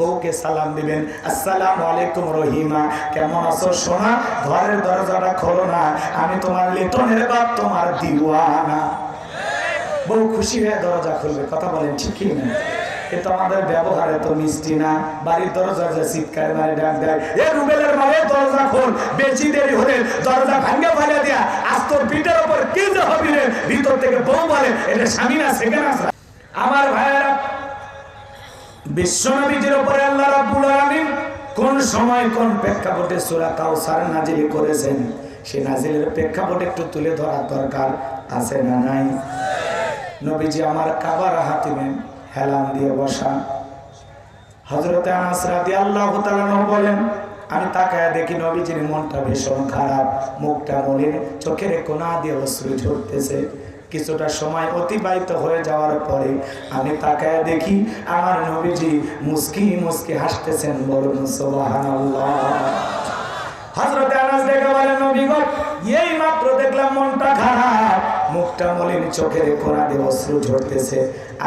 বউকে সালাম দিবেন, আসসালামু আলাইকুম রহিমা, কেমন আছো সোনা, ঘরের দরজাটা খোলো না, আমি তোমার লিটনের বাপ, তোমার দিওয়ানা। বউ খুশি হয়ে দরজা খুলবে, কথা বলেন ঠিক কি না? কিন্তু আমাদের ব্যবহারে তো মিষ্টি না। বাড়ির দরজা যে চিৎকার মারে ডাক দেয়, এ রুবেলের মারে দরজা খোল, বেশি দেরি হলে দরজা ভাঙ্গে ফেলে দেয়া, আজ তোর পিঠের উপর কি যে হবি রে। ভিতর থেকে বউ বলে, এটা স্বামী না সেখানে আছে। আমার ভাইয়েরা, বিশ্বনবীর উপরে আল্লাহ রাব্বুল আলামিন কোন সময় কোন প্রেক্ষাপটে সূরা কাউসার নাজিল করেছেন, সেই নাজিলের প্রেক্ষাপট একটু তুলে ধরার দরকার আছে না নাই? নবীজি আমার কাবার হাতিমে হেলান দিয়ে বসা। হযরতে আনাস রাদিয়াল্লাহু তাআলা বলেন, আমি তাকায় দেখি নবীজির মনটা ভীষণ খারাপ, মুখটা মলিন, চোখের কোনা দিয়ে অশ্রু ঝরতেছে। কিছুটা সময় অতিবাহিত হয়ে যাওয়ার পরে আমি তাকায় দেখি আমার নবীজি মুস্কি মুস্কি হাসতেছেন। বলুন সুবহানাল্লাহ। হযরতে আনাস দেখে বলেন, নবী গো, এই মাত্র দেখলাম মনটা খারাপ, মুখটা মলিন, চোখের কোনা দিয়ে অশ্রু ঝরতেছে,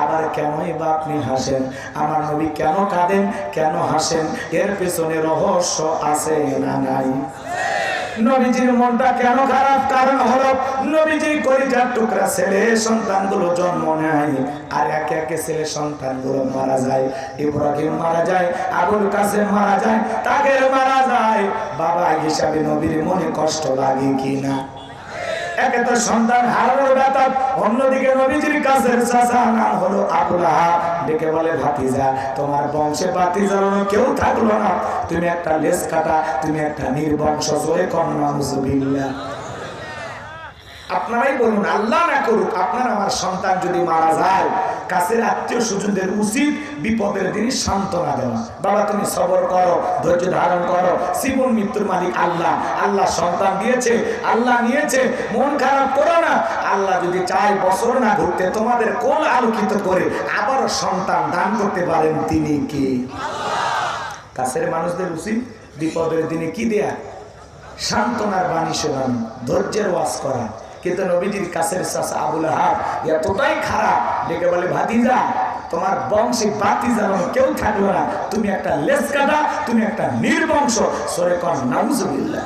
আবার কেনই বা আপনি হাসেন? আমার নবী কেন কাঁদেন, কেন হাসেন? এর পেছনে রহস্য আছে না নাই? নবীজির মনটা কেন খারাপ? কারণ হলো নবীজির কলিজার টুকরা ছেলে সন্তানগুলো জন্ম নেয়, আর একে একে ছেলে সন্তানগুলো মারা যায়। ইব্রাহিম মারা যায়, আবুল কাসেম মারা যায়, তাগের মারা যায়। বাবা হিসাবে নবীর মনে কষ্ট লাগে কিনা? একে তো সন্তান হারানোর ব্যথা, অন্যদিকে নবীজির কাছের চাচা নাম হলো আবু লাহাব, ডেকে বলে, ভাতিজা, তোমার বংশে ভাতিজার কেউ থাকলো না, তুমি একটা লেজ কাটা, তুমি একটা নির্বংশ। জোরে কন্যা নাউজুবিল্লাহ। আপনারাই বলুন, আল্লাহ না করুক আপনার আমার সন্তান যদি মারা যায়, কাছের আত্মীয় স্বজনদের উচিত বিপদের দিনে সান্ত্বনা দেওয়া। বাবা তুমি সবর করো, ধৈর্য ধারণ করো, জীবন মৃত্যুর মালিক আল্লাহ, আল্লাহ সন্তান দিয়েছে, আল্লাহ নিয়েছে, মন খারাপ করো না। আল্লাহ যদি চায় বছর না ঘুরতে তোমাদের কোন আলোকিত করে আবারও সন্তান দান করতে পারেন, তিনি কি? কাছের মানুষদের উচিত বিপদের দিনে কি দেয়া? সান্ত্বনার বাণী শোনানো, ধৈর্যের ওয়াজ করা। কিন্তু নবীজির কাছের চাচা আবু লাহাব এতটাই খারাপ, ডেকে বলে, ভাতিজা, তোমার বংশে ভাতিজা কেউ থাকলো না, তুমি একটা লেজ কাটা, তুমি একটা নির্বংশ। জোরে কর নাউজুবিল্লাহ।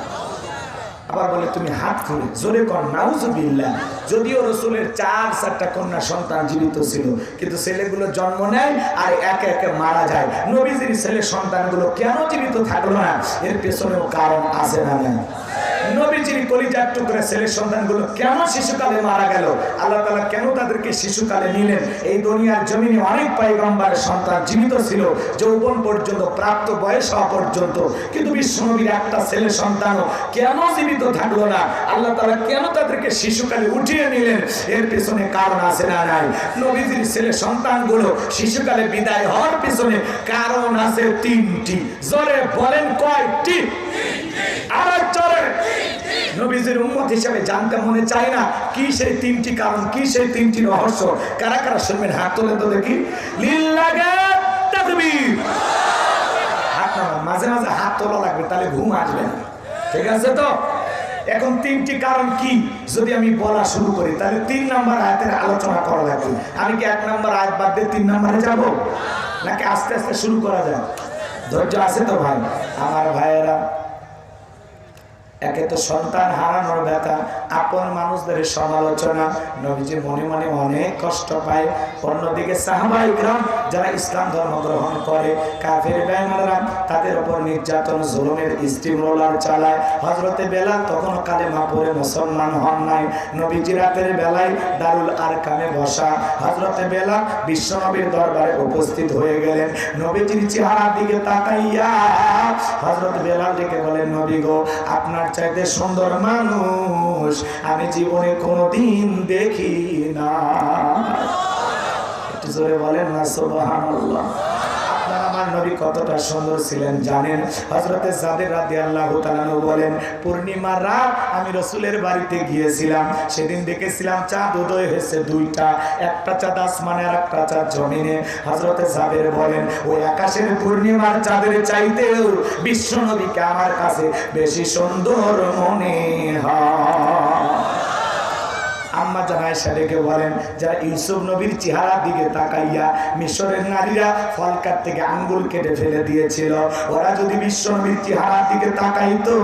আবার বলে, তুমি হাত খুলে, জোরে কর নাউজুবিল্লাহ। যদিও রাসূলের 4-4টা কন্যা সন্তান জীবিত ছিল, কিন্তু ছেলেগুলো জন্ম নেয় আর একে একে মারা যায়। নবীজির ছেলে সন্তানগুলো কেন জীবিত থাকলো না? এর পেছনেও কারণ আছে না নাই? নবীজির কলিজার টুকরা ছেলে সন্তানগুলো কেন শিশুকালে মারা গেল? আল্লাহ তাআলা কেন তাদেরকে শিশুকালে নিলেন? এই দুনিয়ার জমিনে অনেক পয়গম্বরের সন্তান জীবিত ছিল, যৌবন পর্যন্ত, প্রাপ্ত বয়স হওয়া পর্যন্ত, কিন্তু বিশ্বনবীর একটা ছেলে সন্তানও কেন জীবিত থাকলো না? আল্লাহ তাআলা কেন তাদেরকে শিশুকালে উঠিয়ে নিলেন? এর পেছনে কারণ আছে না নাই? নবীজির ছেলে সন্তানগুলো শিশুকালে বিদায় হওয়ার পেছনে কারণ আছে 3টি। জোরে বলেন, কয়টি? আর জোরে। নবীজির উম্মত হিসেবে জানতে মনে চায় না কি সেই 3টি কারণ, কি সেই 3টি রহস্য? কারা কারা শুনবেন হাত তোলেন তো দেখি। লিল্লাহি তাকবীর। হাত নামান, মাঝে মাঝে হাত তোলা লাগবে, তাহলে ঘুম আসবে না। ঠিক আছে তো? এখন 3টি কারণ কি যদি আমি বলা শুরু করি, তাহলে 3 নম্বর আয়াতের আলোচনা করা লাগবে। আমি কি 1 নম্বর আয়াত বাদ দিয়ে 3 নম্বরে যাব, নাকি আস্তে আস্তে শুরু করা যায়? ধৈর্য আছে তো ভাই? আমার ভাইয়েরা, একে তো সন্তান হারানোর ব্যথা, আপন মানুষদের সমালোচনা, নবীজি মনে মনে অনেক কষ্ট পায়। অন্যদিকে সাহাবায়ে কিরাম যারা ইসলাম ধর্ম গ্রহণ করে, কাফের বেঈমানরা তাদের উপর নির্যাতন, জুলুমের স্টিম রোলার চালায়। হযরতে বেলাল তখনও কালেমা পড়ে মুসলমান হন নাই। নবীজি রাতের বেলায় দারুল আরকামে বসা। হযরতে বেলাল বিশ্বনবীর দরবারে উপস্থিত হয়ে গেলেন। নবীজির চেহারার দিকে তাকাইয়া হযরত বেলাল ডেকে বলেন, নবী গো, আপনার চাইতে সুন্দর মানুষ আমি জীবনে কোনোদিন দেখি না। একটু জোরে বলেন না সুবহানাল্লাহ। আপনার আমার নবী কতটা সুন্দর ছিলেন জানেন? হযরতে জাবের রাদিয়াল্লাহু তাআলা বলেন, পূর্ণিমার রাত আমি রাসূলের বাড়িতে গিয়েছিলাম, সেদিন দেখেছিলাম চাঁদ উদয় হয়েছে 2টা, একটা চাঁদ আসমানে আর একটা চাঁদ জমিনে। হযরতে জাবের বলেন, ওই আকাশের পূর্ণিমার চাঁদের চাইতেও বিশ্ব নবীকে আমার কাছে বেশি সুন্দর মনে হয়। আম্মা জান আয়েশা ডেকে বলেন, যারা ইউসুফ নবীর চেহারার দিকে তাকাইয়া মিশরের নারীরা ফল কাটতে থেকে আঙ্গুল কেটে ফেলে দিয়েছিল, ওরা যদি বিশ্ব নবীর চেহারার দিকে তাকাইতো,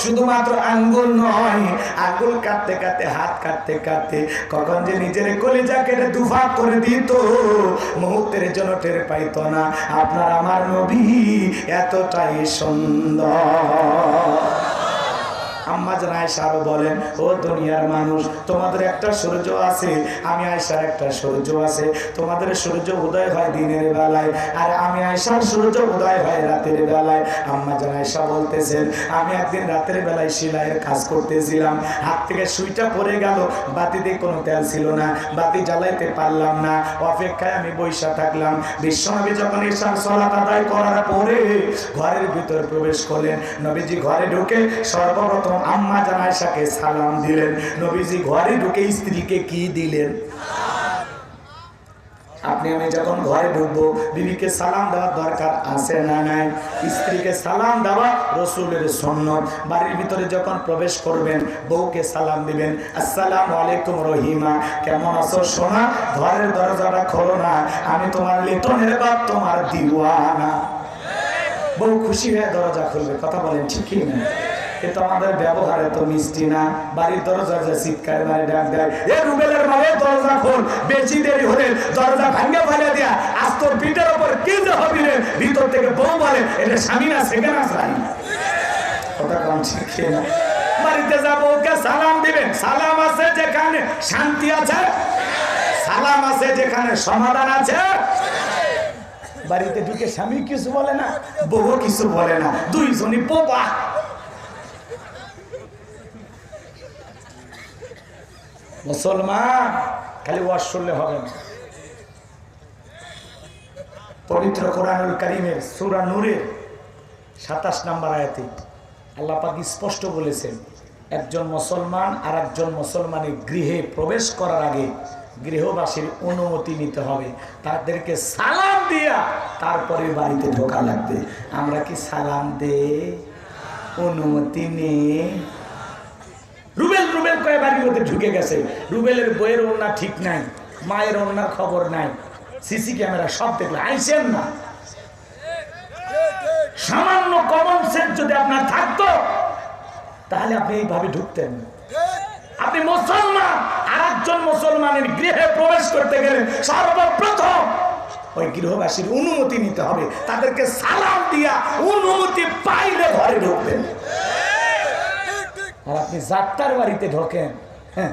শুধুমাত্র আঙ্গুল নয়, আঙ্গুল কাটতে কাটতে হাত কাটতে কাটতে কখন যে নিজের কলিজা কেটে দুভাগ করে দিত মুহূর্তের জন্য টের পাইতো না। আপনার আমার নবী এতটাই সুন্দর। আম্মা জান আয়েশা আরো বলেন, ও দুনিয়ার মানুষ, তোমাদের একটা সূর্য আছে, আমি আয়েশার একটা সূর্য আছে। তোমাদের সূর্য উদয় হয় দিনের বেলায়, আর আমি আয়েশার সূর্য উদয় হয় রাতের বেলায়। আম্মা জান আয়েশা বলতেছেন, আমি একদিন রাতের বেলায় সেলাইয়ের কাজ করতেছিলাম, হাত থেকে সুইটা পড়ে গেল, বাতিতে কোনো তেল ছিল না, বাতি জ্বালাইতে পারলাম না, অপেক্ষায় আমি বৈশা থাকলাম। বিশ্বনবী যখন ঈশার সালাত আদায় করার পরে ঘরের ভিতর প্রবেশ করলেন, নবীজি ঘরে ঢুকে সর্বপ্রথম আম্মা জান আয়েশাকে সালাম দিলেন। নবীজি ঘরে ঢুকে স্ত্রীকে কি দিলেন? আপনি আমি যখন ঘরে ঢুকবো বিবিকে সালাম দেওয়ার দরকার আছে না নাই? স্ত্রীকে সালাম দেওয়া রাসূলের সুন্নাত। বাড়ির ভিতরে যখন প্রবেশ করবেন বউকে সালাম দিবেন, আসসালামু আলাইকুম রহিমা, কেমন আছো সোনা? ঘরের দরজাটা খোলো না, আমি তোমার লিটনের বাপ, তোমার দিওয়ানা। বউ খুশি হয়ে দরজা খুলবে, কথা বলেন ঠিক কি না? কিন্তু আমাদের ব্যবহার এত মিষ্টি না। বাড়ির দরজা যে চিৎকার মারে ডাক দেয়, এ রুবেলের মারে দরজা খোল, বেশি দেরি হলে দরজা ভাঙে ফেলে দিয়া আজ তোর পিঠের উপর কি যে হবি রে। ভিতর থেকে বউ বলে, এটা স্বামী না সেখানে আসলাই, কথা কম শিখে না। বাড়িতে যাব ওকে সালাম দিবেন, সালাম আছে যেখানে শান্তি আছে, সালাম আছে যেখানে সমাধান আছে। বাড়িতে ঢুকে স্বামী কিছু বলে না, বউ কিছু বলে না, দুইজনই বোবা। মুসলমান খালি ওয়াজ শুনলে হবে না। পবিত্র কোরআনুল কারীমের সূরা নূরের 27 নম্বর আয়াতে আল্লাহ পাক স্পষ্ট বলেছেন, একজন মুসলমান আর একজন মুসলমানের গৃহে প্রবেশ করার আগে গৃহবাসীর অনুমতি নিতে হবে, তাদেরকে সালাম দিয়া তারপরে বাড়িতে ঢোকা লাগবে। আমরা কি সালাম দে? অনুমতি নেই। রুবেল রুবেল কয়ে বাড়ির মধ্যে ঢুকে গেছে, রুবেলের বইয়ের ওড়না ঠিক নাই, মায়ের ওড়নার খবর নাই, সিসি ক্যামেরা সব দেখলে আইসেন না। সামান্য কমন সেন্স যদি আপনার থাকতো তাহলে আপনি এইভাবে ঢুকতেন। আপনি মুসলমান আর একজন মুসলমানের গৃহে প্রবেশ করতে গেলে সর্বপ্রথম ওই গৃহবাসীর অনুমতি নিতে হবে, তাদেরকে সালাম দিয়া অনুমতি পাইলে ঘরে ঢুকবেন। আর আপনি যাত্রার বাড়িতে ঢোকেন, হ্যাঁ